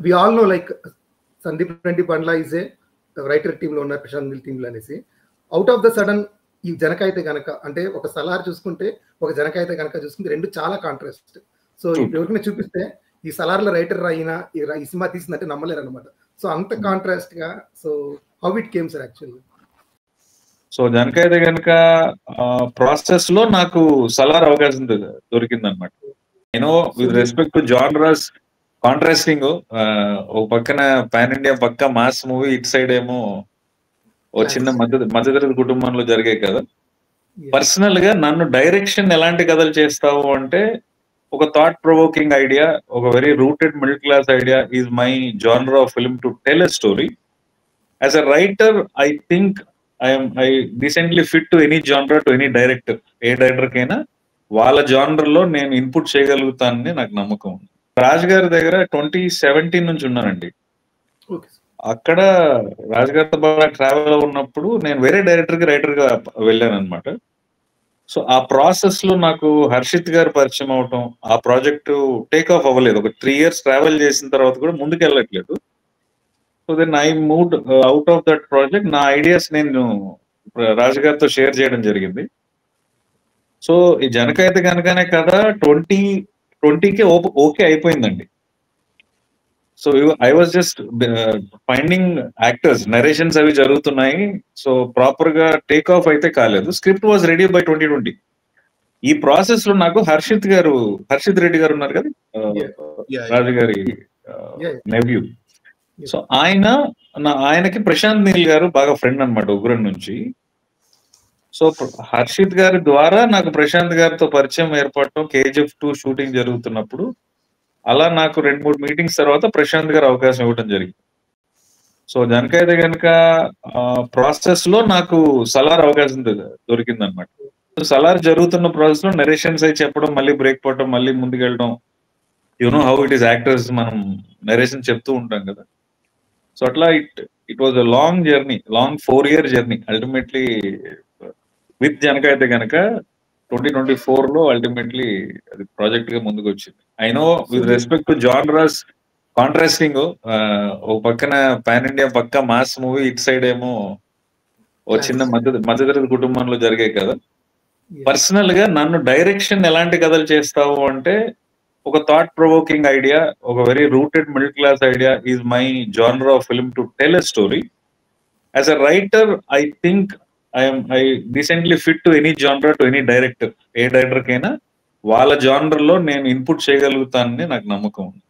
We all know like Sandeep Reddy Bandla is a writer టీంలో ఉన్న ప్రశాంత్ నీల్ టీంలో అనేసి. అవుట్ ఆఫ్ ద సడన్ ఈ జనక అయితే కనుక అంటే ఒక సలార్ చూసుకుంటే ఒక జనక అయితే కనుక చూసుకుంటే రెండు చాలా కాంట్రాస్ట్. సో ఎవరికైనా చూపిస్తే ఈ సలార్లో రైటర్ అయినా ఈ సినిమా తీసిందంటే నమ్మలేరు అనమాట. సో అంత కాంట్రాస్ట్ గా. So how it came sir actually? So Janaka Aithe కనుక ప్రాసెస్ లో నాకు సలార్ అవకాశం దొరికింది అనమాట. నేను with respect to genres contrasting, ఒక పక్కన పాన్ ఇండియా పక్క మాస్ మూవీ, ఇటు సైడ్ ఏమో ఓ చిన్న మధ్యతరగతి కుటుంబంలో జరిగాయి కదా. పర్సనల్ గా నన్ను డైరెక్షన్ ఎలాంటి కథలు చేస్తావు అంటే, ఒక థాట్ ప్రొవోకింగ్ ఐడియా, ఒక very rooted middle class idea is my genre of film to tell a story. As a writer I think I decently fit to any genre, to any director. A director కైనా వాళ్ళ genre లో నేను input చేయగలుగుతానని నాకు నమ్మకం ఉంది. రాజ్ గారి దగ్గర 2017 నుంచి ఉన్నానండి. అక్కడ రాజ్ గారితో బాగా ట్రావెల్ ఉన్నప్పుడు నేను వేరే డైరెక్టర్ కి రైటర్ గా వెళ్ళాను అనమాట. సో ఆ ప్రాసెస్ లో నాకు హర్షిత్ గారు పరిచయం అవటం, ఆ ప్రాజెక్ట్ టేక్ ఆఫ్ అవ్వలేదు. ఒక 3 years ట్రావెల్ చేసిన తర్వాత కూడా ముందుకు వెళ్ళట్లేదు. So then I moved out of that project. నా ఐడియాస్ నేను రాజ్ గారితో షేర్ చేయడం జరిగింది. సో ఈ జనక అయితే కనుకనే కదా 2020కే ఓకే అయిపోయిందండి. So I was just finding actors, narrations అవి జరుగుతున్నాయి. సో ప్రాపర్ గా టేక్ ఆఫ్ అయితే కాలేదు. Script was ready by 2020. ఈ ప్రాసెస్ లో నాకు హర్షిత్ రెడ్డి గారు ఉన్నారు కదా, రాజు గారి నెవ్యూ. సో ఆయనకి ప్రశాంత్ నీల్ గారు బాగా ఫ్రెండ్ అనమాట, ఉగ్రం నుంచి. సో హర్షిత్ గారి ద్వారా నాకు ప్రశాంత్ గారితో పరిచయం ఏర్పడటం, KGF 2 షూటింగ్ జరుగుతున్నప్పుడు అలా నాకు 2-3 మీటింగ్స్ తర్వాత ప్రశాంత్ గారు అవకాశం ఇవ్వడం జరిగింది. సో జనక అయితే కనుక ప్రాసెస్ లో నాకు సలార్ అవకాశం దొరికింది అనమాట. సలార్ జరుగుతున్న ప్రాసెస్ లో నరేషన్స్ అయి చెప్పడం, మళ్ళీ బ్రేక్ పడటం, మళ్ళీ ముందుకెళ్ళడం. You know how it is actors, మనం నరేషన్ చెప్తూ ఉంటాం కదా. సో అట్లా it was a long journey, long 4-year journey. Ultimately with Janaka Aithe Ganaka 2024 లో అల్టిమేట్లీ అది ప్రాజెక్ట్ గా ముందుకు వచ్చింది. I know with respect to genres contrasting, ఒక పక్కన పాన్ ఇండియా పక్క మాస్ మూవీ, ఇటు సైడ్ ఏమో ఓ చిన్న మధ్యతరగతి కుటుంబంలో జరిగాయి కదా. పర్సనల్ గా నన్ను డైరెక్షన్ ఎలాంటి కథలు చేస్తావు అంటే, ఒక థాట్ ప్రొవోకింగ్ ఐడియా, ఒక very rooted middle class idea is my genre of film to tell a story. As a writer I think I decently fit to any genre, to any director. A director కైనా వాళ్ళ genre లో నేను input చేయగలుగుతానని నాకు నమ్మకం ఉంది.